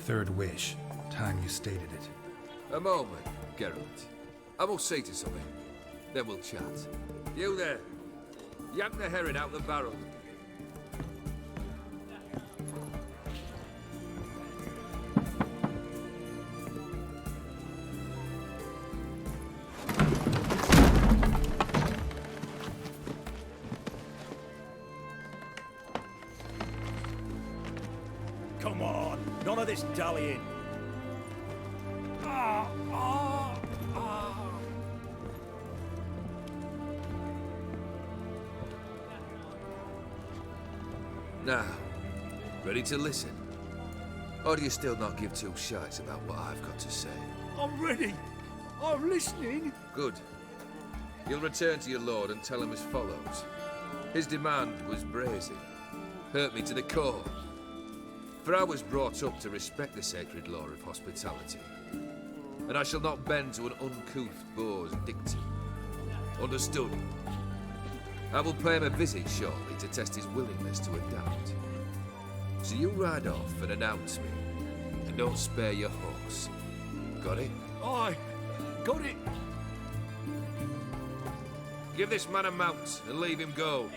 third wish. Time you stated it. A moment, Geralt. I must say to something. Then we'll chat. You there. Yank the herring out the barrel. Come on, none of this dallying. Now, ready to listen? Or do you still not give two shites about what I've got to say? I'm ready. I'm listening. Good. You'll return to your lord and tell him as follows. His demand was brazen. Hurt me to the core. For I was brought up to respect the sacred law of hospitality. And I shall not bend to an uncouth boor's dictum. Understood? I will pay him a visit shortly to test his willingness to adapt. So you ride off and announce me. And don't spare your horse. Got it? Aye, got it. Give this man a mount and leave him go.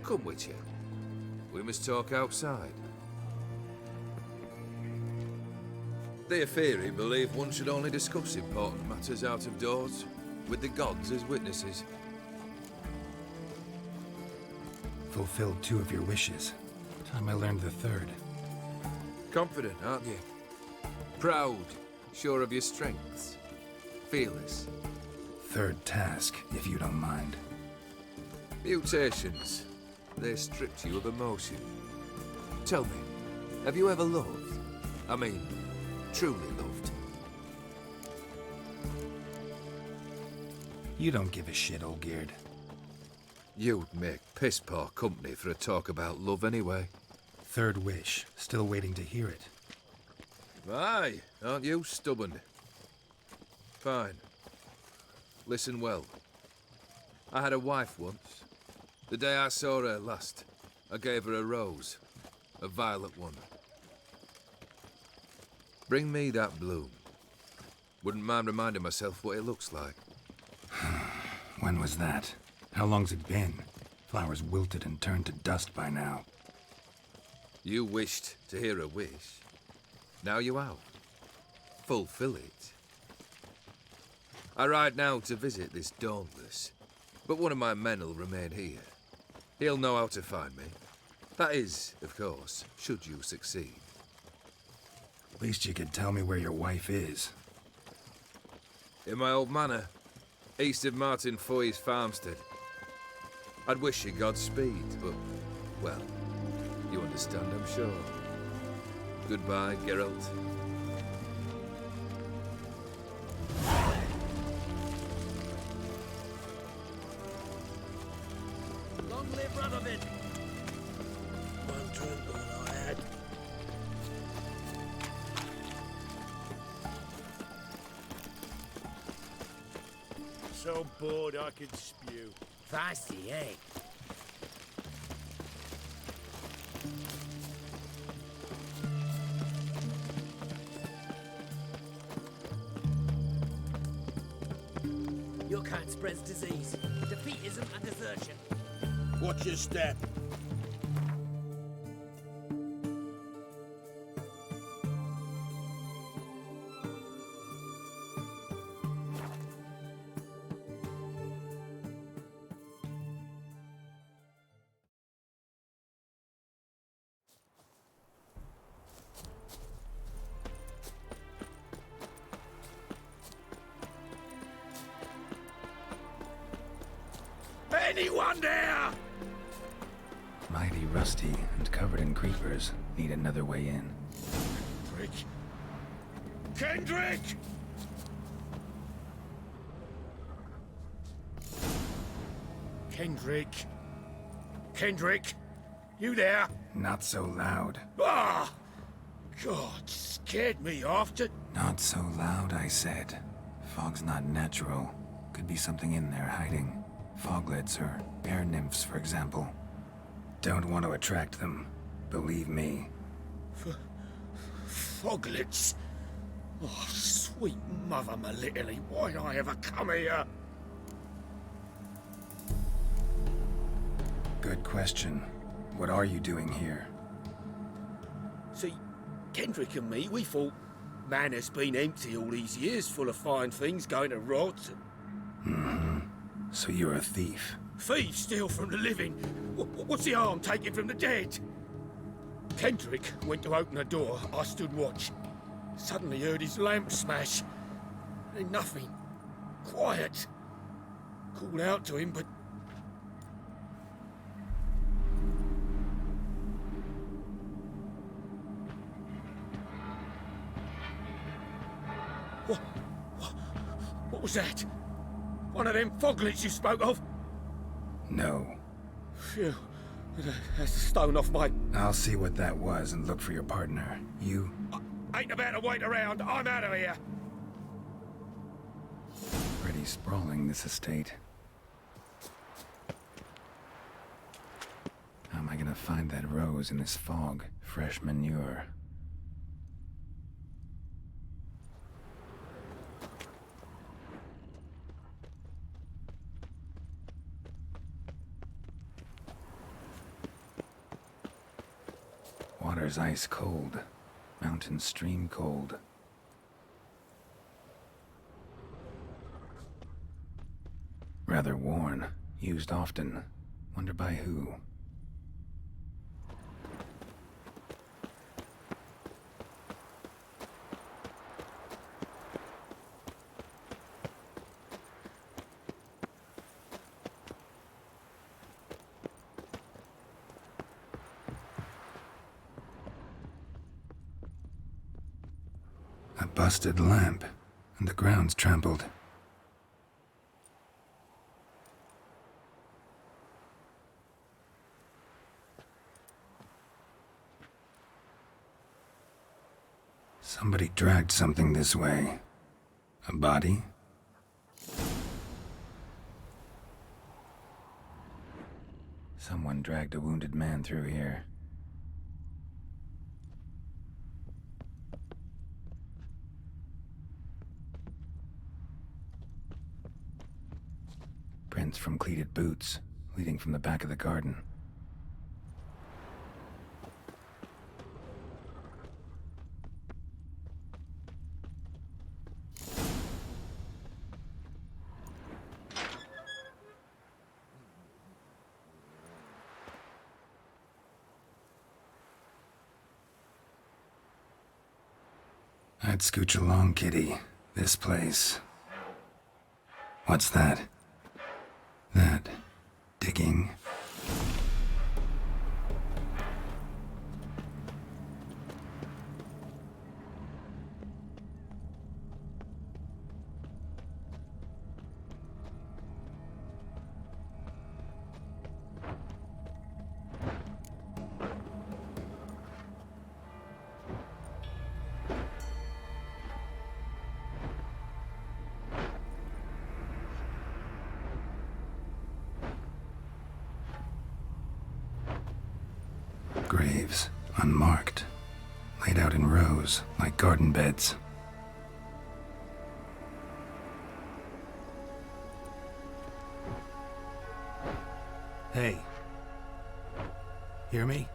Come, Witcher. We must talk outside. The Aetheri believe one should only discuss important matters out of doors, with the gods as witnesses. Fulfilled 2 of your wishes. Time I learned the third. Confident, aren't you? Proud, sure of your strengths. Fearless. Third task, if you don't mind. Mutations. They stripped you of emotion. Tell me, have you ever loved? I mean, truly loved? You don't give a shit, old Geared. You'd make piss-poor company for a talk about love anyway. Third wish. Still waiting to hear it. Aye, aren't you stubborn? Fine. Listen well. I had a wife once. The day I saw her last, I gave her a rose. A violet one. Bring me that bloom. Wouldn't mind reminding myself what it looks like. When was that? How long's it been? Flowers wilted and turned to dust by now. You wished to hear a wish. Now you have. Fulfill it. I ride now to visit this Dauntless, but one of my men will remain here. He'll know how to find me. That is, of course, should you succeed. At least you could tell me where your wife is. In my old manor, east of Martin Foy's farmstead. I'd wish you Godspeed, but, well, you understand, I'm sure. Goodbye, Geralt. Long live Radovid. One drink all I had. So bored I could spew. Feisty, eh? Your kind spreads disease, defeatism and desertion. Watch your step. Anyone there? Mighty rusty and covered in creepers. Need another way in. Kendrick! Kendrick? Kendrick? You there? Not so loud. Ah! God, scared me off to... Not so loud, I said. Fog's not natural. Could be something in there hiding. Foglets or air nymphs, for example. Don't want to attract them. Believe me. Foglets. Oh, sweet mother, my little, why did I ever come here? Good question. What are you doing here? See, Kendrick and me, we thought Manor's been empty all these years, full of fine things going to rot. So you're a thief. Thieves steal from the living. What's the harm taken from the dead? Kendrick went to open the door. I stood watch. Suddenly heard his lamp smash. Then nothing. Quiet. Called out to him, but... What was that? One of them foglets you spoke of? No. Phew. That's a stone off my... I'll see what that was and look for your partner. You... Ain't about to wait around. I'm out of here. Pretty sprawling, this estate. How am I gonna find that rose in this fog? Fresh manure. Water's ice cold. Mountain stream cold. Rather worn. Used often. Wonder by who. A busted lamp, and the ground's trampled. Somebody dragged something this way. A body? Someone dragged a wounded man through here. Prints from cleated boots, leading from the back of the garden. I'd scooch along, kitty. This place. What's that? That digging. Graves, unmarked, laid out in rows like garden beds. Hey. Hear me?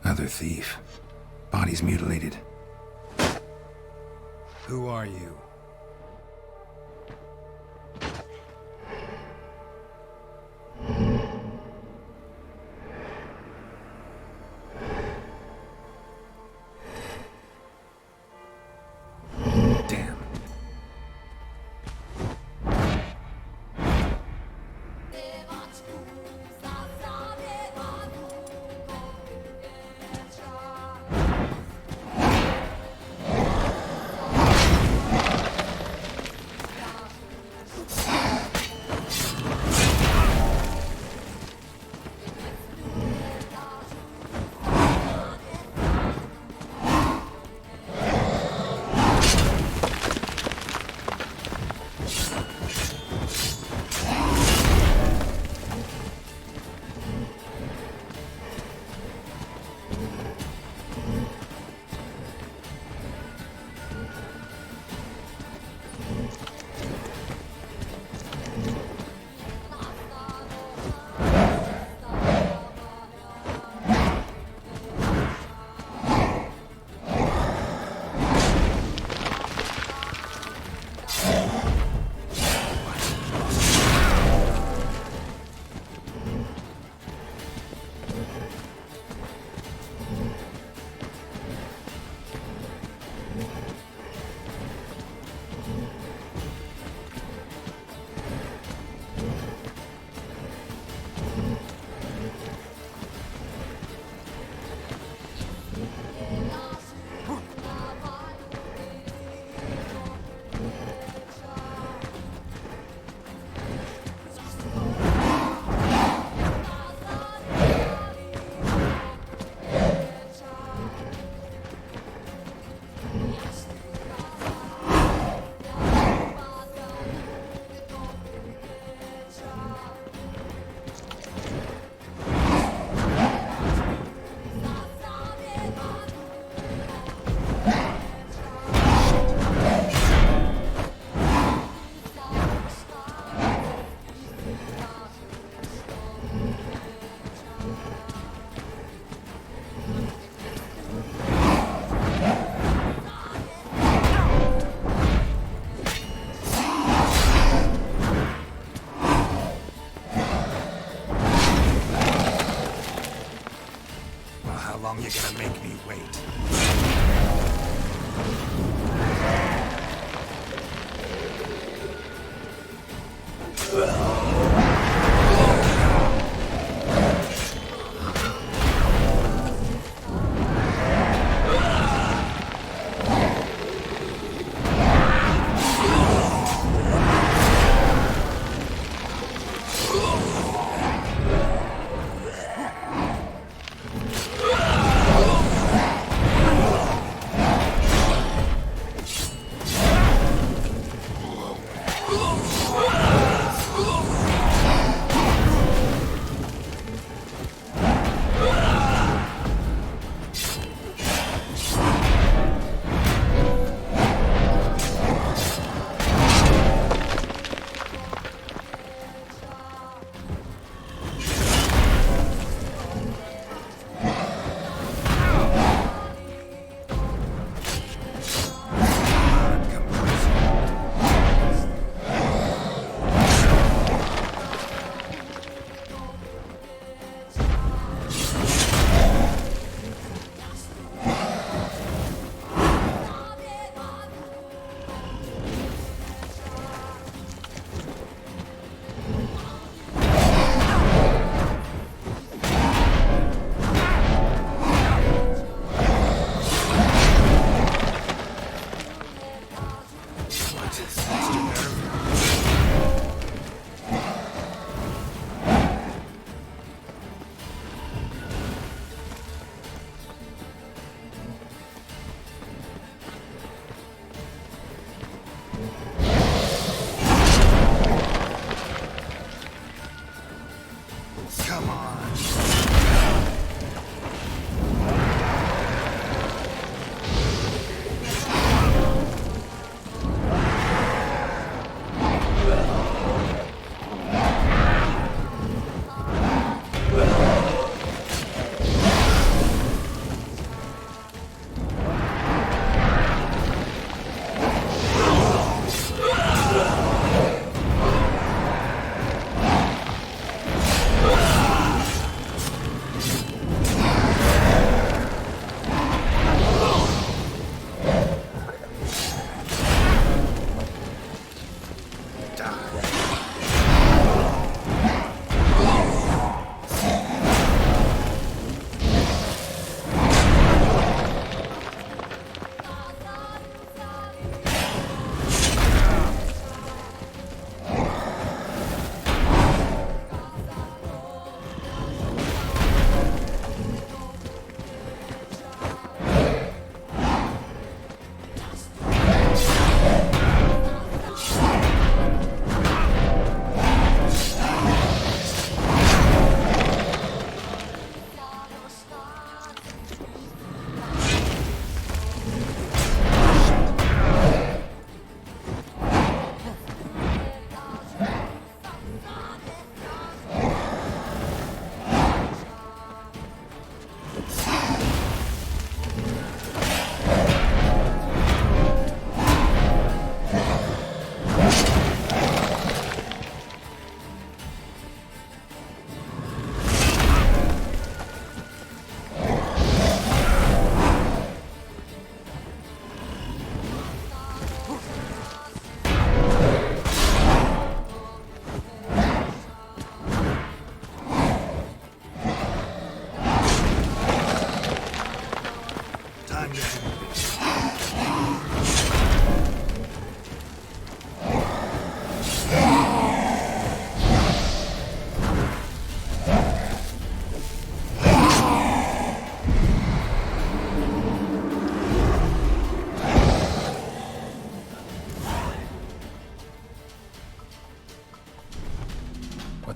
Another thief. Bodies mutilated. Who are you? Damn. long you gonna make me wait?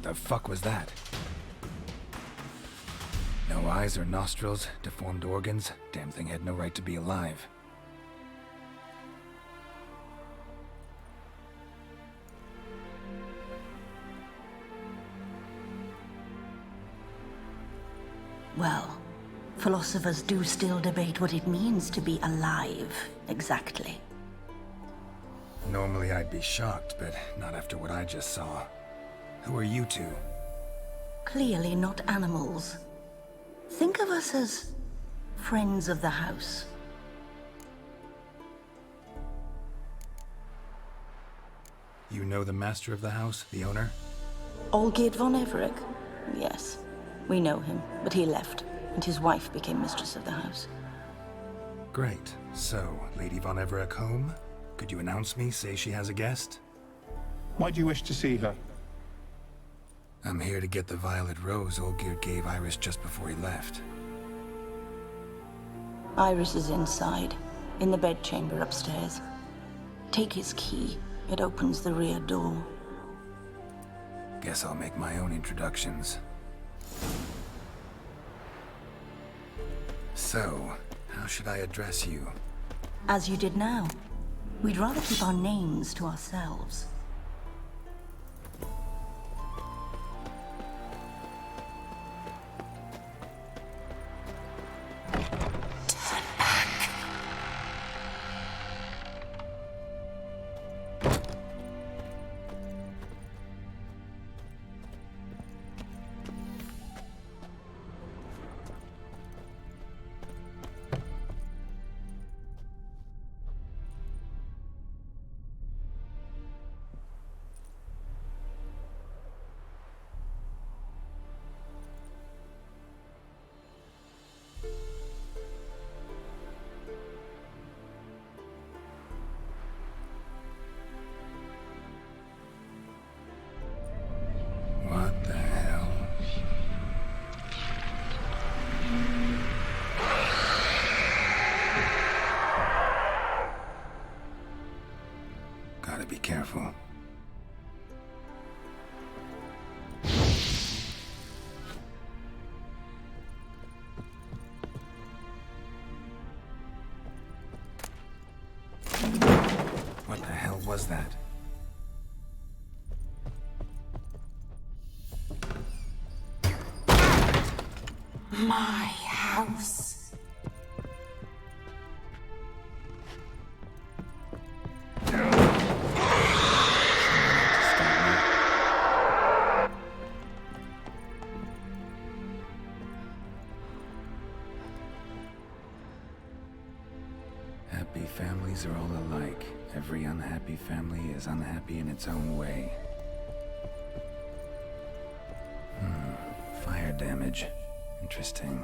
The fuck was that? No eyes or nostrils, deformed organs. Damn thing had no right to be alive. Well, philosophers do still debate what it means to be alive, exactly. Normally I'd be shocked, but not after what I just saw. Who are you two? Clearly not animals. Think of us as friends of the house. You know the master of the house, the owner? Olgierd von Everec? Yes, we know him, but he left, and his wife became mistress of the house. Great. So, Lady von Everec home? Could you announce me, say she has a guest? Why do you wish to see her? I'm here to get the violet rose Olgierd gave Iris just before he left. Iris is inside, in the bedchamber upstairs. Take his key. It opens the rear door. Guess I'll make my own introductions. So, how should I address you? As you did now. We'd rather keep our names to ourselves. What the hell? Gotta be careful. What the hell was that? My house. Happy families are all alike. Every unhappy family is unhappy in its own way. Fire damage. Interesting.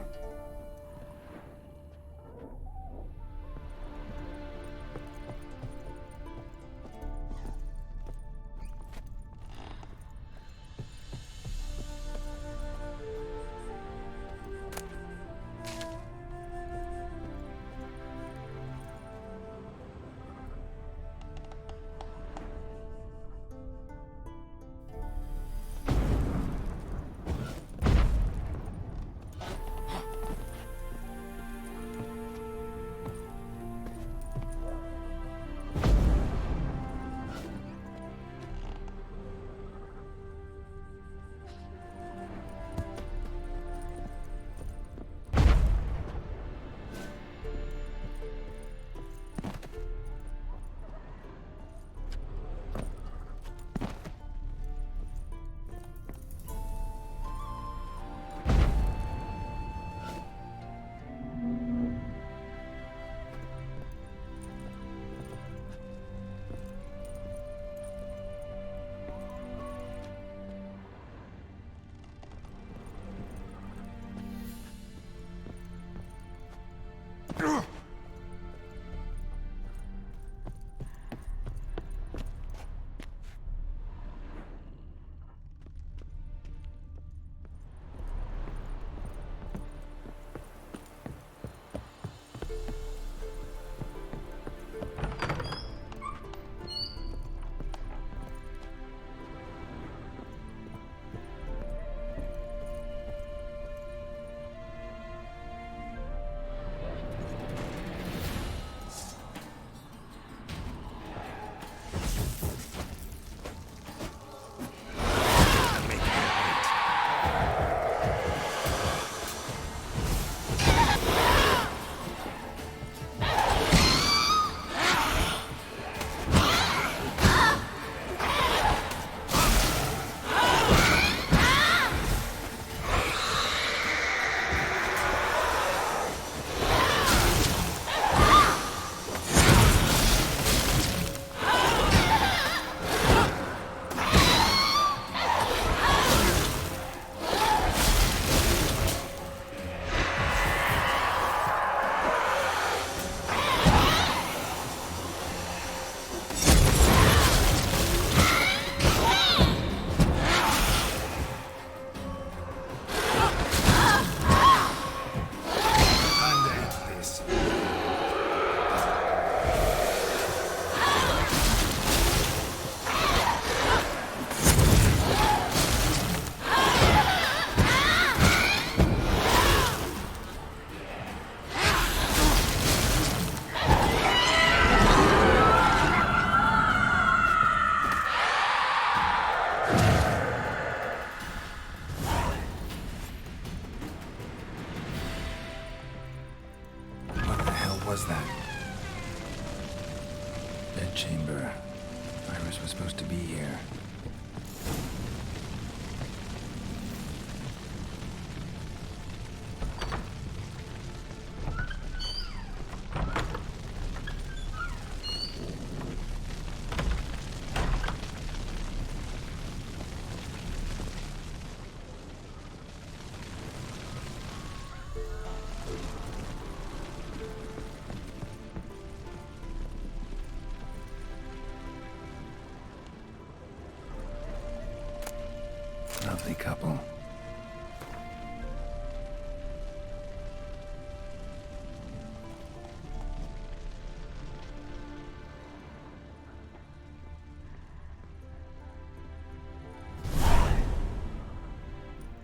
Lovely couple.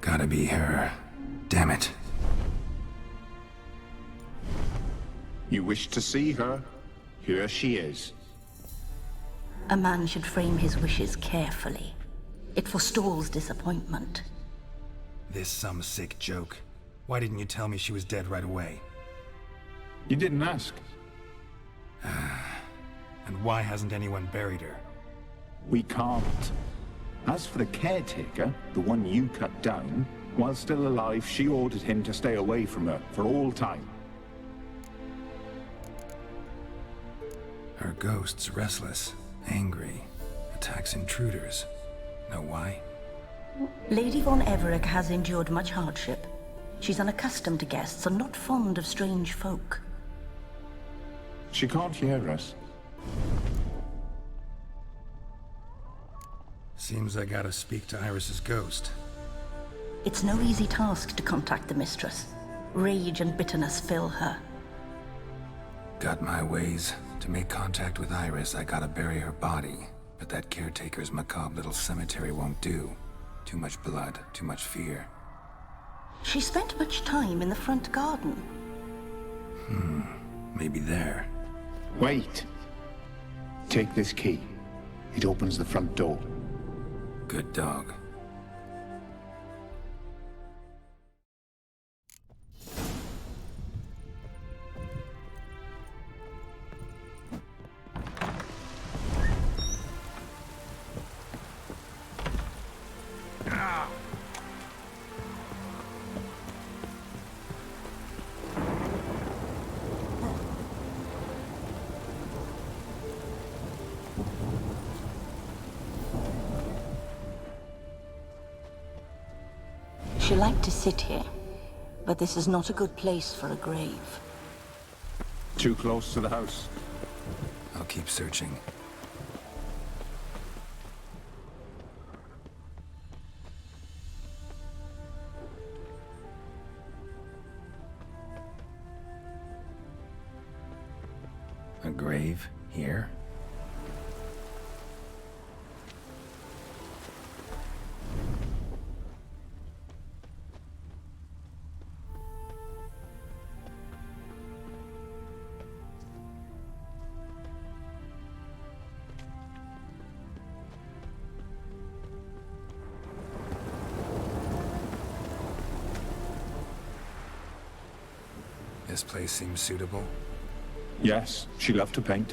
Gotta be her. Damn it. You wish to see her? Here she is. A man should frame his wishes carefully. It forestalls disappointment. This some sick joke. Why didn't you tell me she was dead right away? You didn't ask. And why hasn't anyone buried her? We can't. As for the caretaker, the one you cut down, while still alive, she ordered him to stay away from her for all time. Her ghost's restless, angry, attacks intruders. Know why? Lady von Everett has endured much hardship. She's unaccustomed to guests and not fond of strange folk. She can't hear us. Seems I gotta speak to Iris's ghost. It's no easy task to contact the mistress. Rage and bitterness fill her. Got my ways. To make contact with Iris, I gotta bury her body. But that caretaker's macabre little cemetery won't do. Too much blood, too much fear. She spent much time in the front garden. Maybe there. Wait. Take this key. It opens the front door. Good dog. She liked to sit here, but this is not a good place for a grave. Too close to the house. I'll keep searching. A grave here? This place seems suitable. Yes, she loved to paint.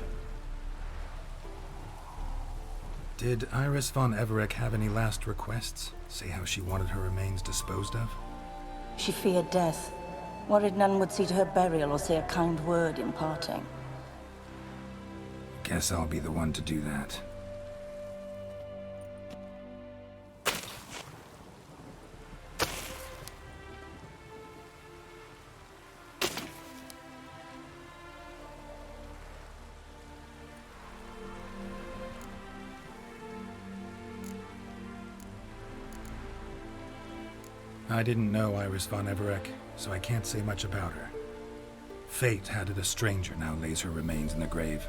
Did Iris von Everett have any last requests? Say how she wanted her remains disposed of? She feared death, worried none would see to her burial or say a kind word in parting. Guess I'll be the one to do that. I didn't know Iris von Everett, so I can't say much about her. Fate had it a stranger now lays her remains in the grave.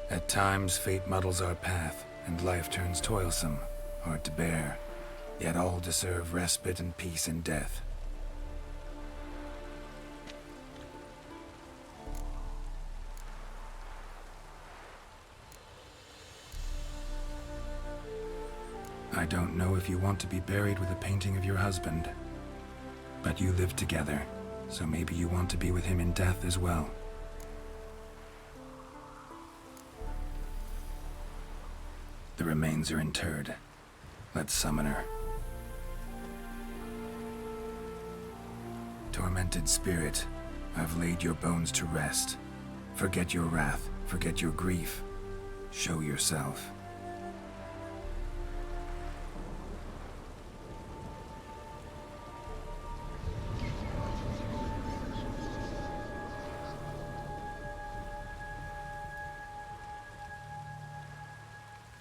At times, fate muddles our path, and life turns toilsome, hard to bear. Yet all deserve respite and peace in death. I don't know if you want to be buried with a painting of your husband, but you live together, so maybe you want to be with him in death as well. The remains are interred. Let's summon her. Tormented spirit, I've laid your bones to rest. Forget your wrath, forget your grief. Show yourself.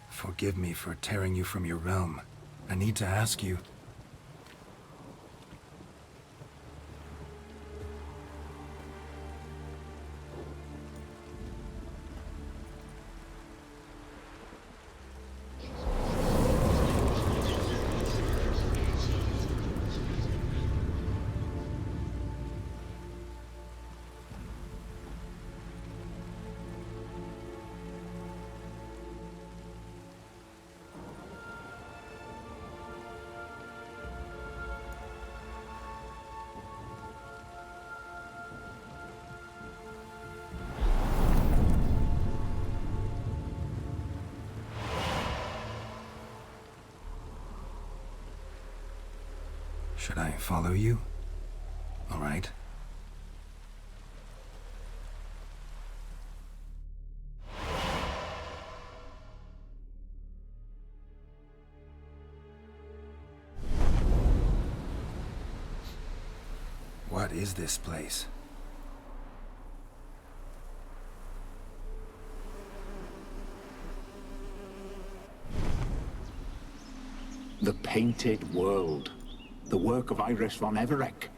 Forgive me for tearing you from your realm. I need to ask you. Should I follow you? All right. What is this place? The Painted World. The work of Iris von Everec.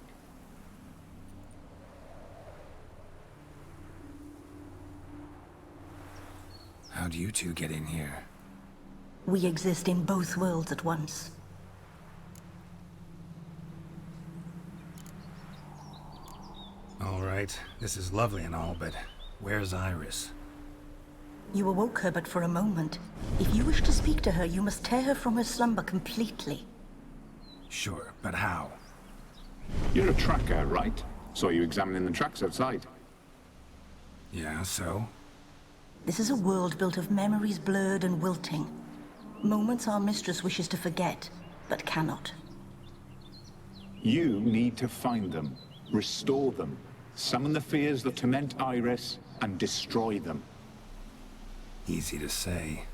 How do you two get in here? We exist in both worlds at once. All right, this is lovely and all, but where's Iris? You awoke her but for a moment. If you wish to speak to her, you must tear her from her slumber completely. Sure, but how? You're a tracker, right? Saw you examining the tracks outside. Yeah, so? This is a world built of memories blurred and wilting. Moments our mistress wishes to forget, but cannot. You need to find them, restore them, summon the fears that torment Iris, and destroy them. Easy to say.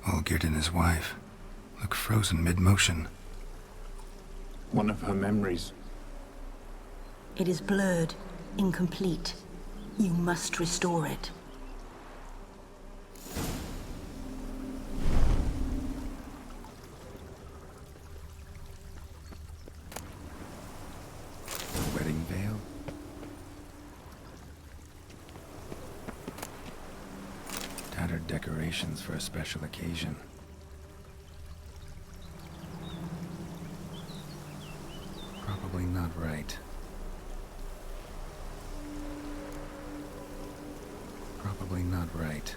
Olgierd and his wife look frozen mid-motion. One of her memories. It is blurred, incomplete. You must restore it. Wedding veil? Tattered decorations for a special occasion. Probably not right. Probably not right.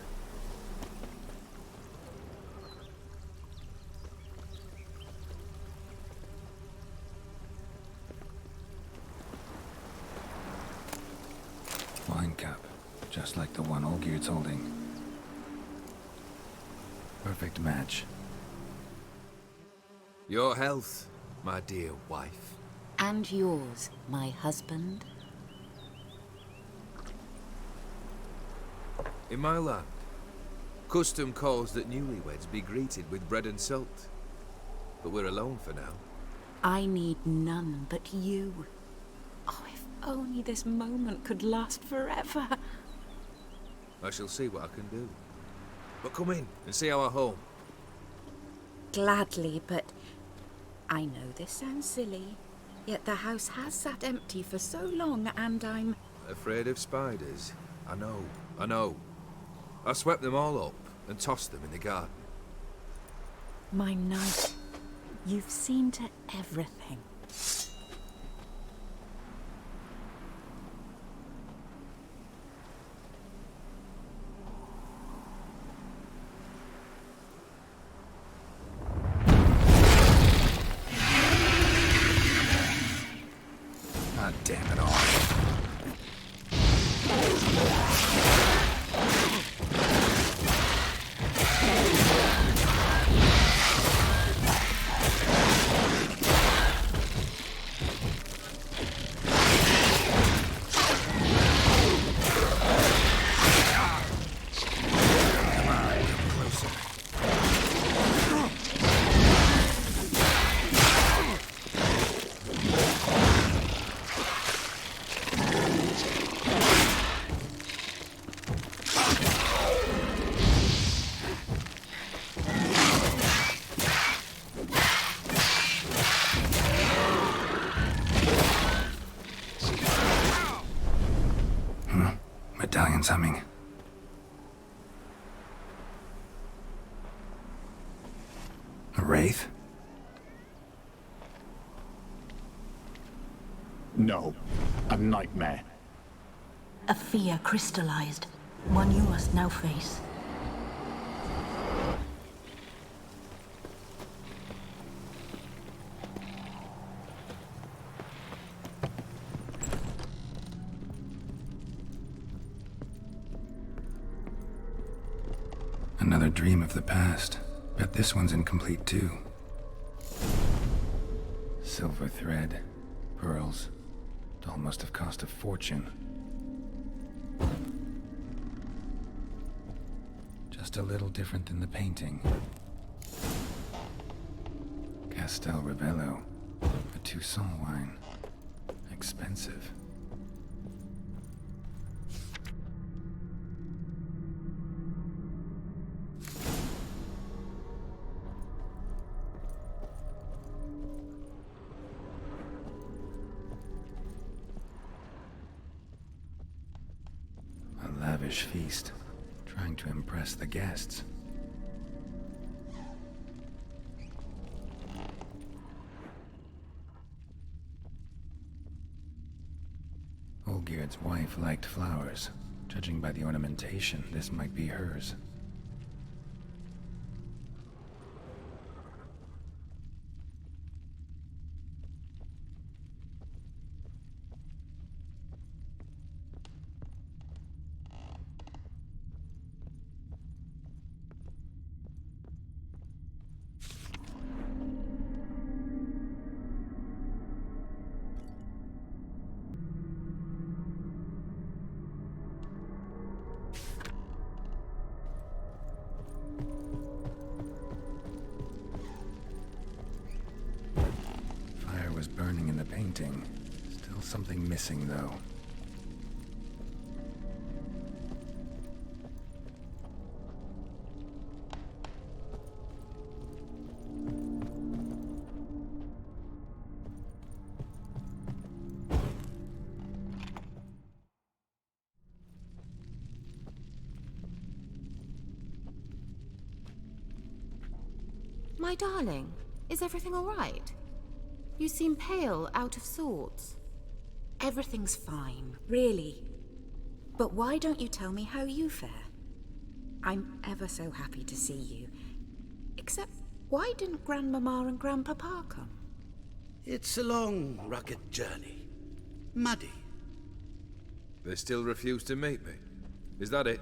Wine cup, just like the one Olgierd's holding. Perfect match. Your health, my dear wife. And yours, my husband. In my land, custom calls that newlyweds be greeted with bread and salt. But we're alone for now. I need none but you. Oh, if only this moment could last forever. I shall see what I can do. But come in and see our home. Gladly, but I know this sounds silly, yet the house has sat empty for so long, and I'm... Afraid of spiders? I know. I swept them all up, and tossed them in the garden. My knight, you've seen to everything. Ah, damn it all. Medallion's humming. A wraith? No, a nightmare. A fear crystallized, one you must now face. Another dream of the past. Bet this one's incomplete too. Silver thread, pearls. Doll must have cost a fortune. Just a little different than the painting. Castel Ravello, a Toussaint wine. Expensive. A lavish feast, trying to impress the guests. Olgierd's wife liked flowers. Judging by the ornamentation, this might be hers. Was burning in the painting. Still something missing, though. My darling, is everything all right? You seem pale, out of sorts. Everything's fine, really. But why don't you tell me how you fare? I'm ever so happy to see you. Except, why didn't Grandmama and Grandpapa come? It's a long, rugged journey. Muddy. They still refuse to meet me. Is that it?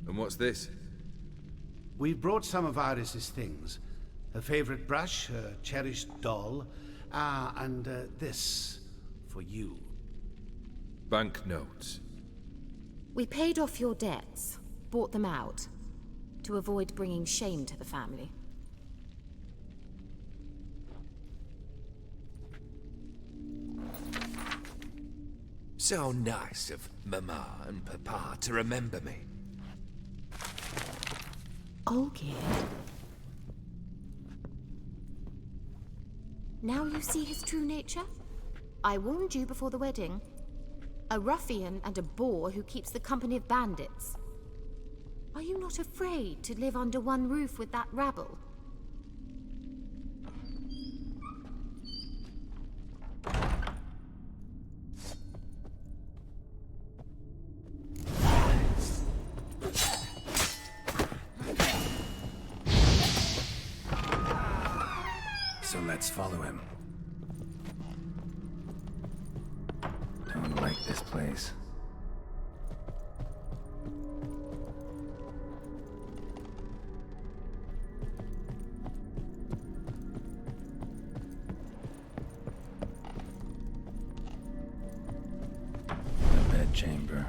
And what's this? We brought some of Iris's things. Her favorite brush, her cherished doll, and this for you. Banknotes. We paid off your debts, bought them out, to avoid bringing shame to the family. So nice of Mama and Papa to remember me. Olgierd. Now you see his true nature? I warned you before the wedding. A ruffian and a boor who keeps the company of bandits. Are you not afraid to live under one roof with that rabble? So let's follow him. Don't like this place. The bedchamber.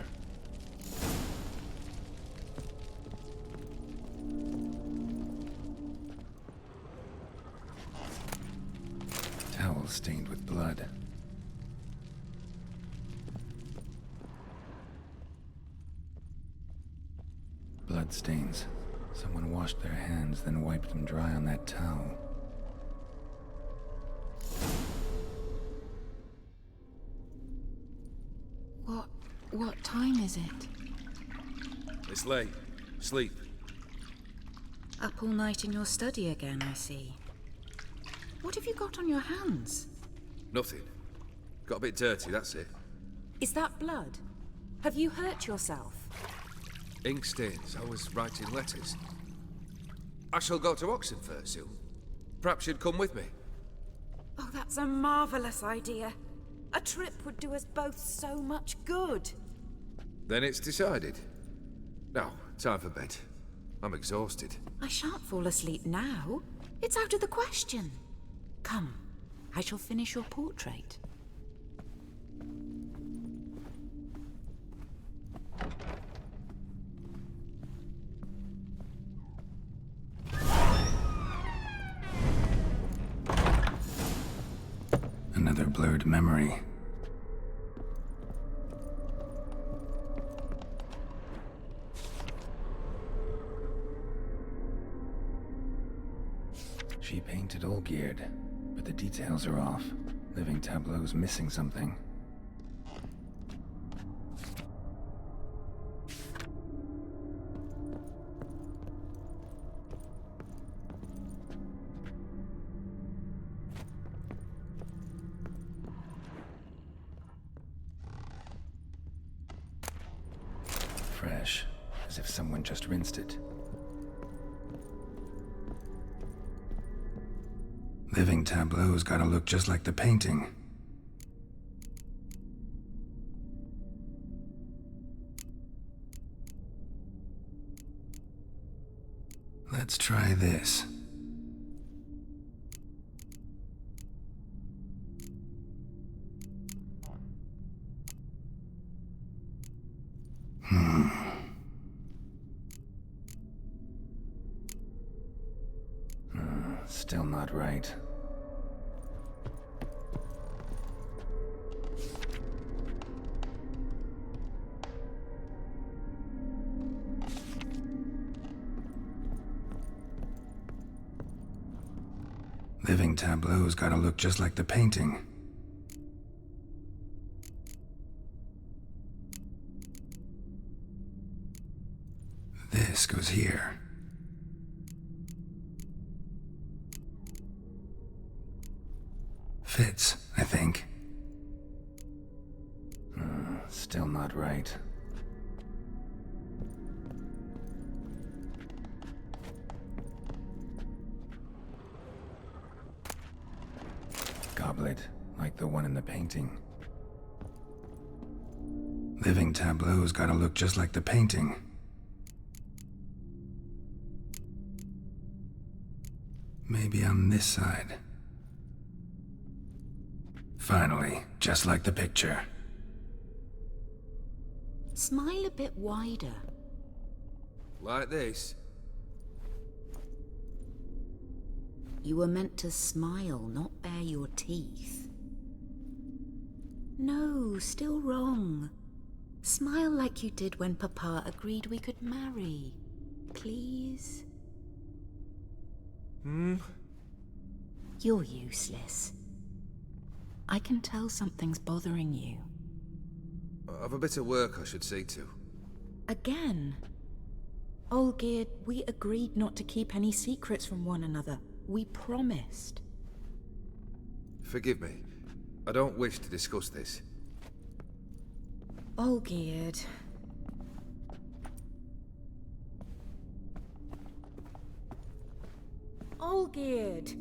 Towel stained with blood. Blood stains. Someone washed their hands, then wiped them dry on that towel. What time is it? It's late. Sleep. Up all night in your study again, I see. What have you got on your hands? Nothing. Got a bit dirty, that's it. Is that blood? Have you hurt yourself? Ink stains. I was writing letters. I shall go to Oxenfurt soon. Perhaps you'd come with me. Oh, that's a marvelous idea. A trip would do us both so much good. Then it's decided. Now, time for bed. I'm exhausted. I shan't fall asleep now. It's out of the question. Come, I shall finish your portrait. Another blurred memory. She painted all geared, but the details are off. Living tableau's missing something. Fresh, as if someone just rinsed it. Living tableau's gotta look just like the painting. Let's try this. Still not right. Living tableau's gotta look just like the painting. This goes here. Fits, I think. Still not right. Goblet, like the one in the painting. Living tableau's gotta look just like the painting. Maybe on this side. Finally, just like the picture. Smile a bit wider. Like this? You were meant to smile, not bare your teeth. No, still wrong. Smile like you did when Papa agreed we could marry. Please? You're useless. I can tell something's bothering you. I've a bit of work I should see to. Again? Olgierd, we agreed not to keep any secrets from one another. We promised. Forgive me. I don't wish to discuss this. Olgierd. Olgierd!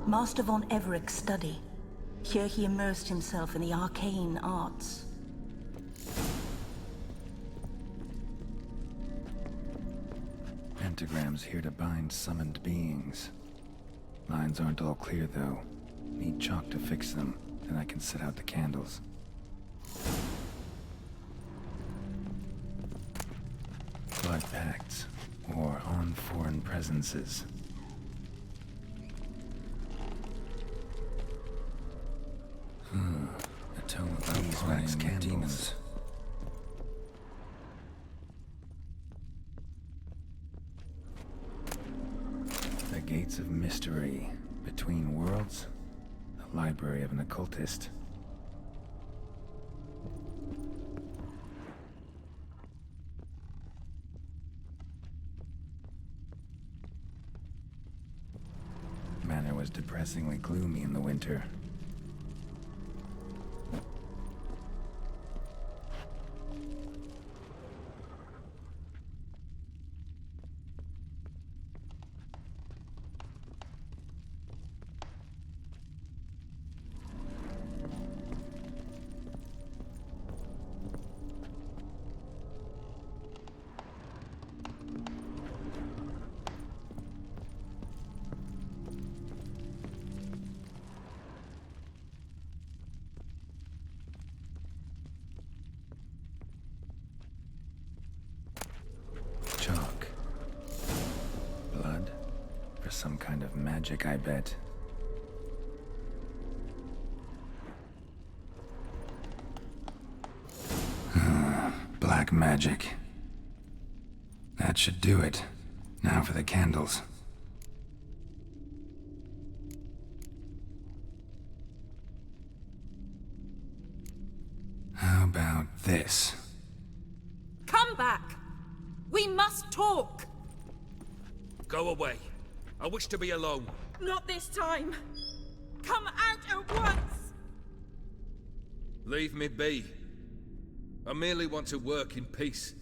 Master von Everek's study. Here he immersed himself in the arcane arts. Pentagrams here to bind summoned beings. Lines aren't all clear, though. Need chalk to fix them, then I can set out the candles. Blood pacts, or on foreign presences. A tome of beeswax demons. The gates of mystery between worlds. The library of an occultist. Manor was depressingly gloomy in the winter. Chalk. Blood? For some kind of magic, I bet. Black magic. That should do it. Now for the candles. How about this? Come back! We must talk! Go away. I wish to be alone. Not this time! Come out at once! Leave me be. I merely want to work in peace.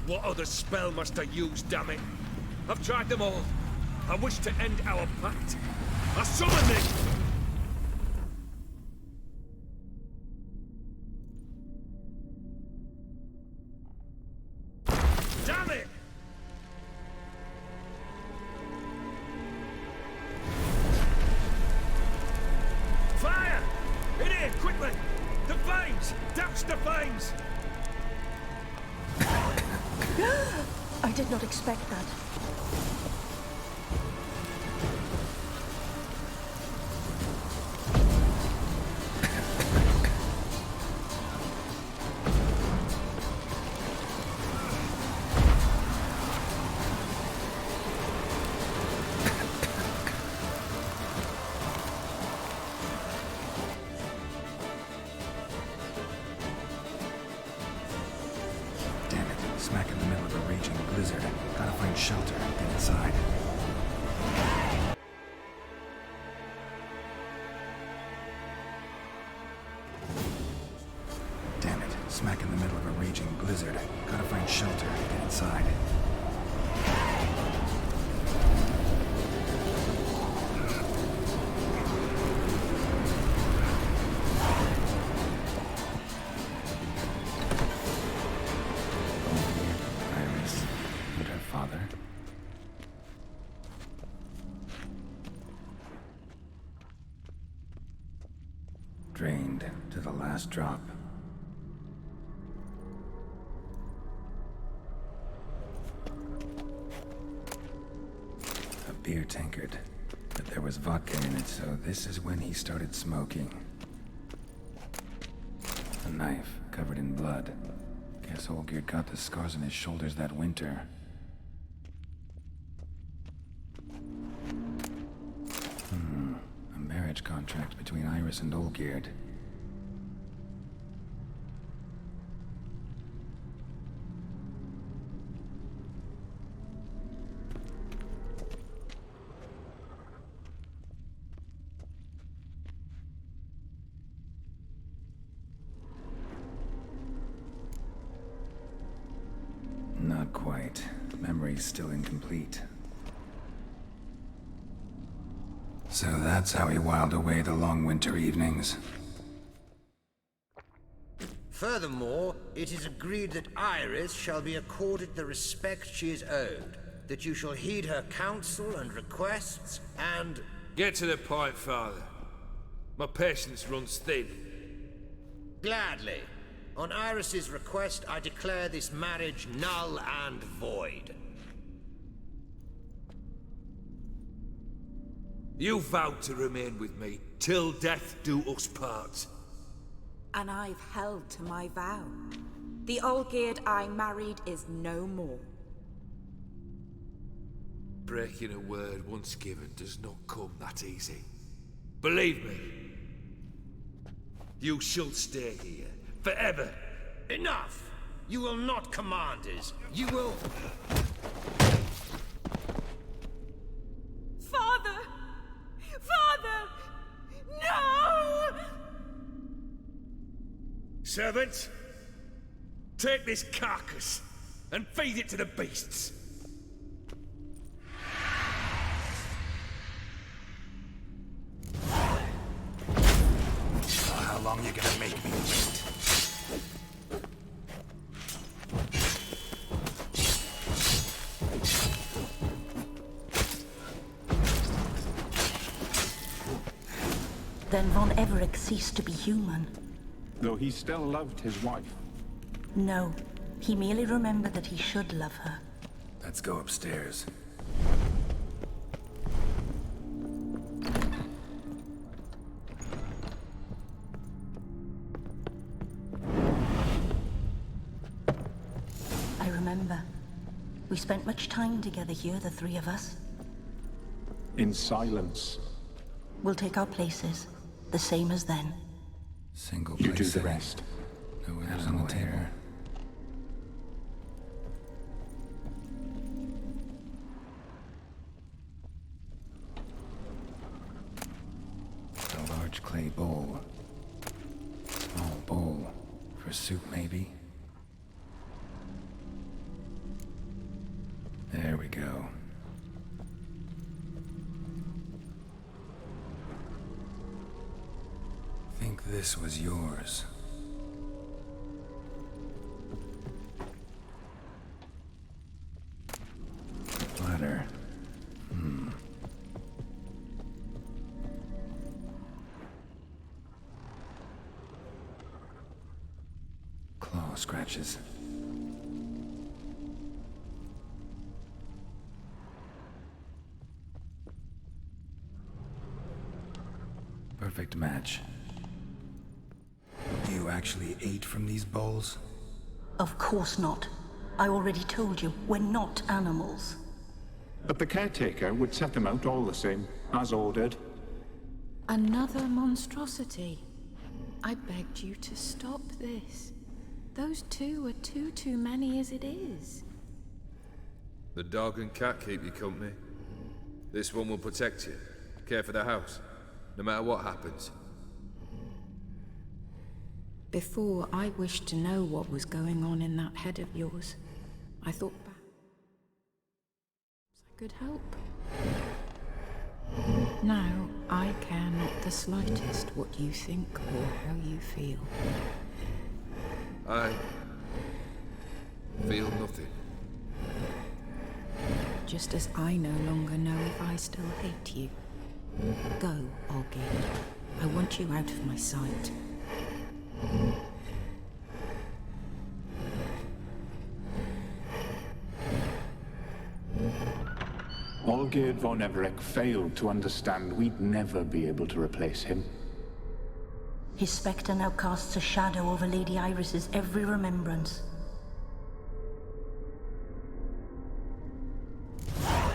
What other spell must I use, damn it? I've tried them all. I wish to end our pact. I summon thee! Damn it! the flames! I did not expect that. Damn it, smack in the middle of a raging blizzard. Gotta find shelter, get inside. Damn it, smack in the middle of a raging blizzard. Gotta find shelter, get inside. Iris and her father. Drained to the last drop. A beer tankard, but there was vodka in it, so this is when he started smoking. A knife covered in blood. Guess Olgierd got the scars on his shoulders that winter. A marriage contract between Iris and Olgierd. Not quite. Memory's still incomplete. So that's how he whiled away the long winter evenings. Furthermore, it is agreed that Iris shall be accorded the respect she is owed, that you shall heed her counsel and requests, and... Get to the point, Father. My patience runs thin. Gladly. On Iris's request, I declare this marriage null and void. You vowed to remain with me till death do us part. And I've held to my vow. The Olgierd I married is no more. Breaking a word once given does not come that easy. Believe me. You shall stay here, forever. Enough! You will not command us. You will... Father! Father! No! Servants, Take this carcass and feed it to the beasts. How long you gonna make me wait? Then von Everec ceased to be human. Though he still loved his wife. No, he merely remembered that he should love her. Let's go upstairs. I remember. We spent much time together here, the three of us. In silence. We'll take our places, the same as then. Single You place do the setting. rest. No others on the table. A large clay bowl. Small bowl. For soup, maybe? There we go. Think this was yours. Ladder. more scratches. Perfect match. You actually ate from these bowls? Of course not. I already told you, we're not animals. But the caretaker would set them out all the same, as ordered. Another monstrosity. I begged you to stop this. Those two are too many as it is. The dog and cat keep you company. This one will protect you, care for the house, no matter what happens. Before, I wished to know what was going on in that head of yours. I thought perhaps I could help. Now, I care not the slightest what you think or how you feel. I feel nothing. Just as I no longer know if I still hate you. Go, Olgierd. I want you out of my sight. Olgierd von Everec failed to understand we'd never be able to replace him. His spectre now casts a shadow over Lady Iris's every remembrance.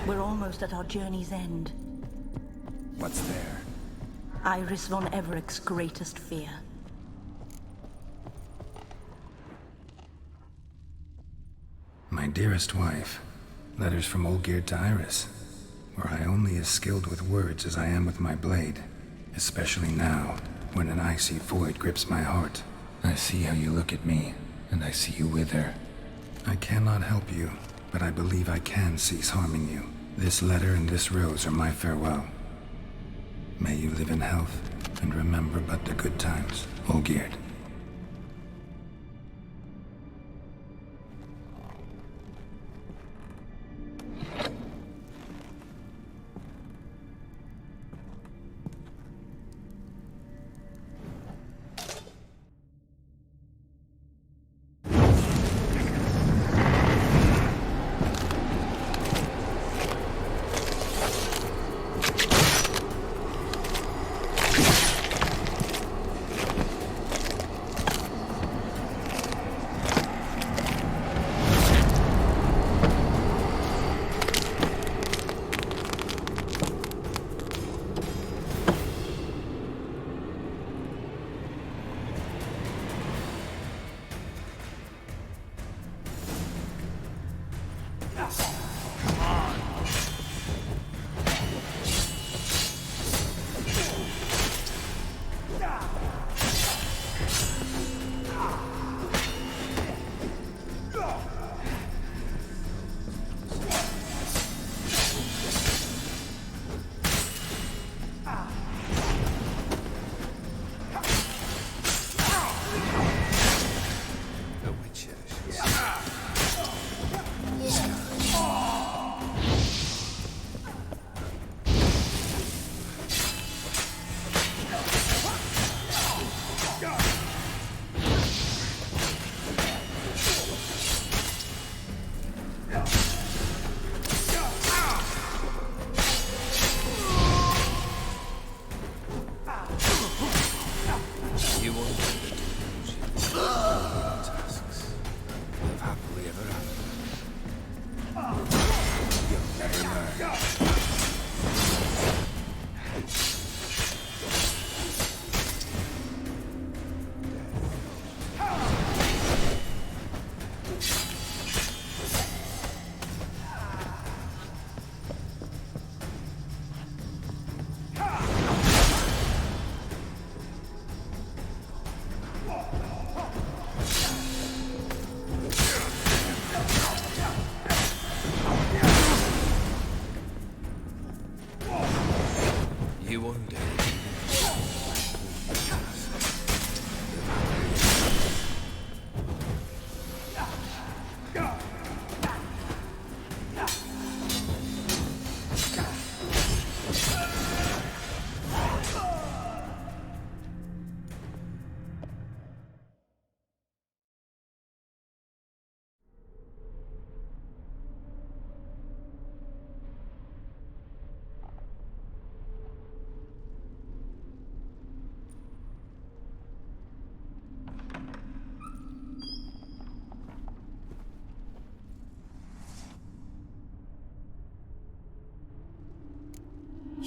We're almost at our journey's end. What's there? Iris von Everec's greatest fear. My dearest wife. Letters from Olgierd to Iris. Were I only as skilled with words as I am with my blade. Especially now, when an icy void grips my heart. I see how you look at me, and I see you wither. I cannot help you, but I believe I can cease harming you. This letter and this rose are my farewell. May you live in health, and remember but the good times, Olgierd.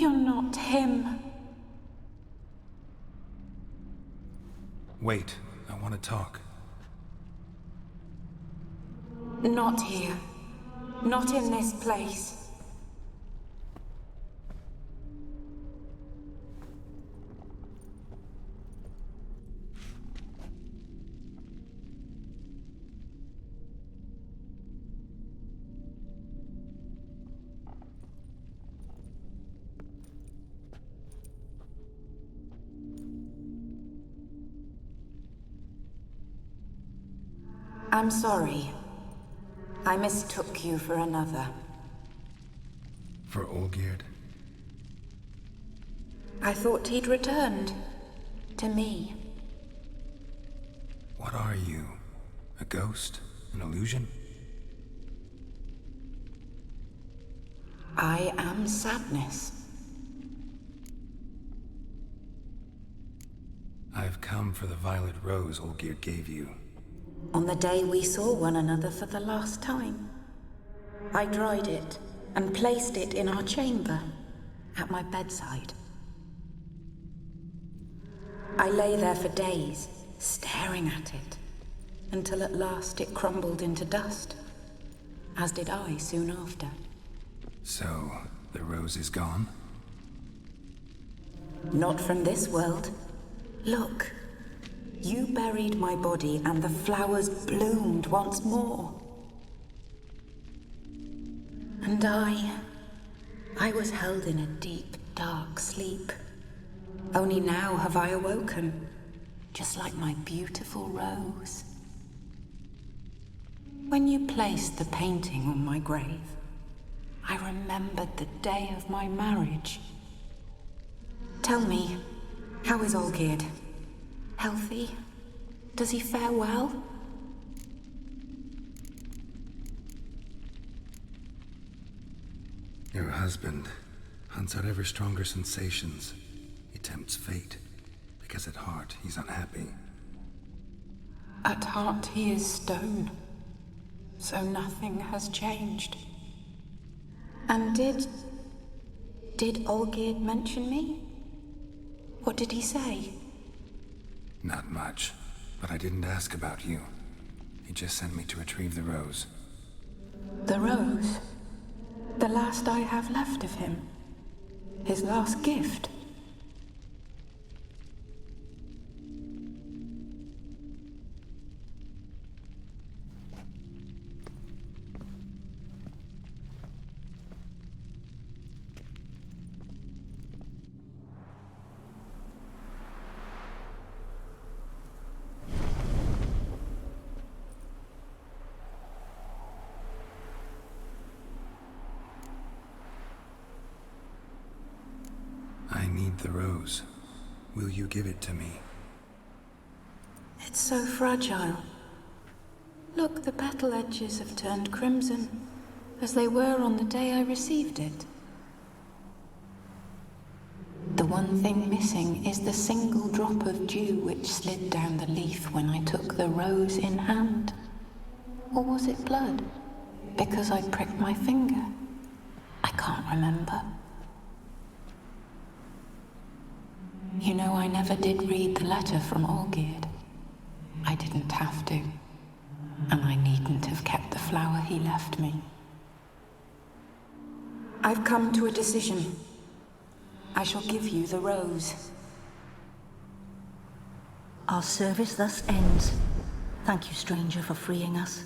You're not him. Wait, I want to talk. Not here. Not in this place. I'm sorry. I mistook you for another. For Olgierd? I thought he'd returned. To me. What are you? A ghost? An illusion? I am sadness. I've come for the violet rose Olgierd gave you. On the day we saw one another for the last time, I dried it and placed it in our chamber, at my bedside. I lay there for days, staring at it, until at last it crumbled into dust, as did I soon after. So, the rose is gone? Not from this world. Look. You buried my body and the flowers bloomed once more. And I was held in a deep, dark sleep. Only now have I awoken, just like my beautiful rose. When you placed the painting on my grave, I remembered the day of my marriage. Tell me, how is Olgierd? Healthy? Does he fare well? Your husband hunts out ever stronger sensations. He tempts fate, because at heart he's unhappy. At heart he is stone, so nothing has changed. And did Olgierd mention me? What did he say? Not much, but I didn't ask about you. He just sent me to retrieve the rose. The rose? The last I have left of him? His last gift? I need the rose. Will you give it to me? It's so fragile. Look, the petal edges have turned crimson, as they were on the day I received it. The one thing missing is the single drop of dew which slid down the leaf when I took the rose in hand. Or was it blood? Because I pricked my finger? I can't remember. You know, I never did read the letter from Olgierd. I didn't have to. And I needn't have kept the flower he left me. I've come to a decision. I shall give you the rose. Our service thus ends. Thank you, stranger, for freeing us.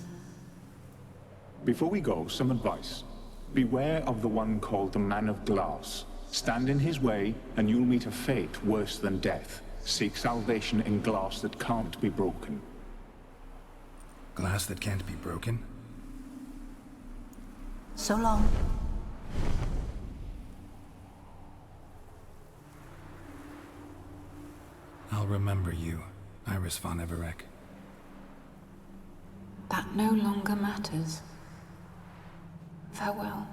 Before we go, some advice. Beware of the one called the Man of Glass. Stand in his way, and you'll meet a fate worse than death. Seek salvation in glass that can't be broken. Glass that can't be broken? So long. I'll remember you, Iris von Everec. That no longer matters. Farewell.